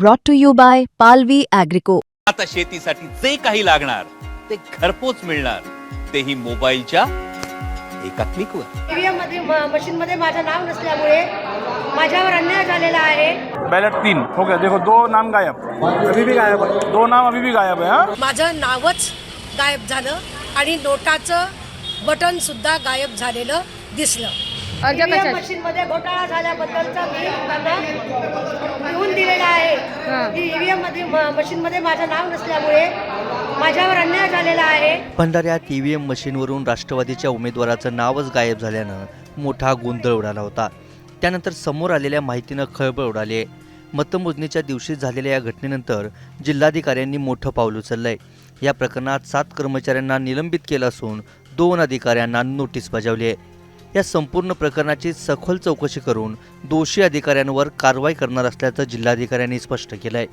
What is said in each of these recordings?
brought to you by Palvi Agrico. आता शेतीसाठी जे काही लागणार ते घरपोच मिळणार, तेही मोबाईलच्या एका क्लिकवर। ईव्हीएम मध्ये मशीन मध्ये माझं नाव नसल्यामुळे माझ्यावर अन्याय झालेला आहे। बैलेट 3 हो गया, देखो 2 नाम गायब, अभी भी गायब है, 2 नाम अभी भी गायब है। माझं नावच गायब झालं आणि नोटाचं बटन सुद्धा गायब झालेलं दिसलं। ईव्हीएम मशीन मध्ये घोटाळा झाल्याबद्दलचा मी त्यांना लिहून दिलेला आहे की ईव्हीएम मध्ये मशीन मध्ये माझं नाव नसल्यामुळे माझ्यावर अन्याय झालेला आहे। भंडाऱ्यात ईव्हीएम मशीनवरून राष्ट्रवादीच्या उमेदवाराचं नावच गायब झाल्यानं मोठा गोंधळ उडाला होता। त्यानंतर समोर आलेल्या माहितीनं खळबळ उडाली आहे। मतमोजणीच्या दिवशी झालेल्या या घटनेनंतर जिल्हाधिकाऱ्यांनी मोठं पाऊल उचललंय। या प्रकरणात 7 कर्मचाऱ्यांना निलंबित केलं असून 2 अधिकाऱ्यांना नोटीस बजावली आहे। या संपूर्ण प्रकरणाची सखोल चौकशी करून दोषी अधिकाऱ्यांवर कारवाई करणार असल्याचं जिल्हाधिकाऱ्यांनी स्पष्ट केलंय।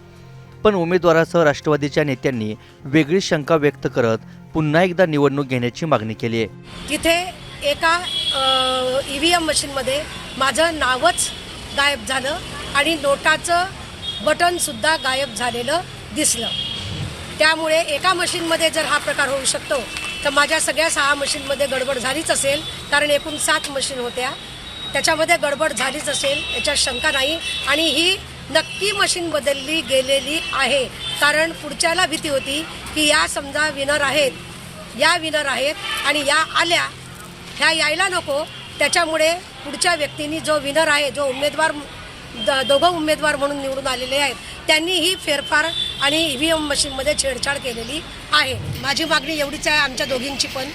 पण उमेदवारासह राष्ट्रवादीच्या नेत्यांनी वेगळी शंका व्यक्त करत पुन्हा एकदा निवडणूक घेण्याची मागणी केली आहे। तिथे एका ईव्हीएम मशीनमध्ये माझं नावच गायब झालं आणि नोटाचं बटन सुद्धा गायब झालेलं दिसलं। त्यामुळे एका मशीनमध्ये जर हा प्रकार होऊ शकतो तर माझ्या सगळ्या 6 मशीनमध्ये गडबड झालीच असेल, कारण एकूण 7 मशीन होत्या, त्याच्यामध्ये गडबड झालीच असेल याच्यात शंका नाही। आणि ही नक्की मशीन बदलली गेलेली आहे, कारण पुढच्याला भीती होती की या समजा विनर आहेत, या विनर आहेत आणि या आल्या, ह्या यायला नको, त्याच्यामुळे पुढच्या व्यक्तींनी जो विनर आहे, जो उमेदवार, दोघं उमेदवार म्हणून निवडून आलेले आहेत, त्यांनी ही फेरफार आणि ईव्हीएम मशीनमध्ये छेडछाड केलेली आहे। माझी मागणी एवढीच आहे आमच्या दोघींची पण,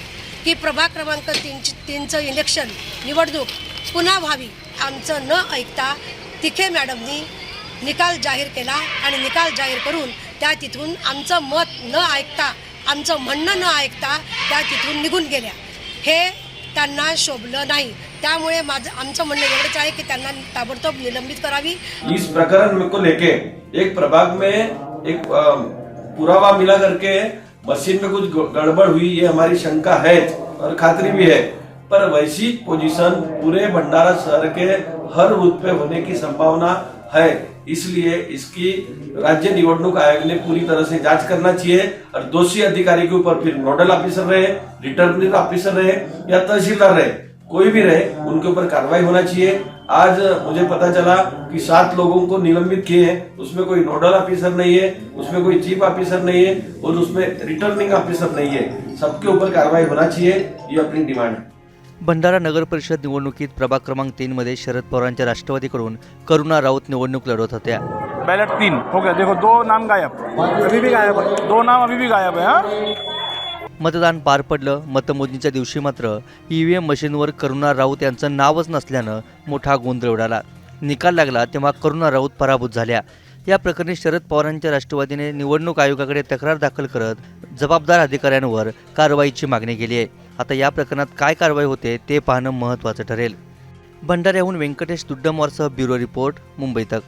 की प्रभाग क्रमांक 3चं इलेक्शन निवडणूक पुन्हा व्हावी। आमचं न ऐकता तिखे मॅडमनी निकाल जाहीर केला आणि निकाल जाहीर करून त्या तिथून आमचं मत न ऐकता, आमचं म्हणणं न ऐकता त्या तिथून निघून गेल्या। हे त्यांना शोभलं नाही। त्यामुळे आमचं म्हणणं एवढंच आहे की त्यांना ताबडतोब निलंबित करावी। इस प्रकरण को लेके एक प्रभाग में एक पुरावा मिला करके मशीन में कुछ गड़बड़ हुई, ये हमारी शंका है और खातरी भी है, पर वैसी पोजीशन पूरे भंडारा शहर के हर बूथ पे होने की संभावना है। इसलिए इसकी राज्य निवडणूक आयोग ने पूरी तरह से जांच करना चाहिए और दोषी अधिकारी के ऊपर फिर नोडल ऑफिसर रहे, रिटर्निंग ऑफिसर रहे या तहसीलदार रहे, कोई भी रहे, उनके ऊपर कार्रवाई होना चाहिए। आज मुझे पता चला कि 7 लोगों को निलंबित किए हैं, उसमें कोई नोडल ऑफिसर नहीं है, उसमें कोई चीफ ऑफिसर नहीं है और उसमें रिटर्निंग ऑफिसर नहीं है। सबके ऊपर कार्रवाई होना चाहिए, ये अपनी डिमांड है। भंडारा नगर परिषद निवडणुकीत प्रभाग क्रमांक 3 मध्ये शरद पवारांच्या राष्ट्रवादीकडून करुणा राऊत निवडणूक लढवत होत्या। बैलेट 3 हो गया, देखो 2 नाम गायब, अभी भी गायब है, 2 नाम अभी भी गायब है। मतदान पार पडलं। मतमोजणीच्या दिवशी मात्र ईव्हीएम मशीनवर करुणा राऊत यांचं नावच नसल्यानं मोठा गोंधळ उडाला। निकाल लागला तेव्हा करुणा राऊत पराभूत झाल्या। या प्रकरणी शरद पवारांच्या राष्ट्रवादीने निवडणूक आयोगाकडे तक्रार दाखल करत जबाबदार अधिकाऱ्यांवर कारवाईची मागणी केली आहे। आता या प्रकरणात काय कारवाई होते ते पाहणं महत्त्वाचं ठरेल। भंडाऱ्याहून व्यंकटेश दुड्डमवारसह ब्युरो रिपोर्ट, मुंबई तक।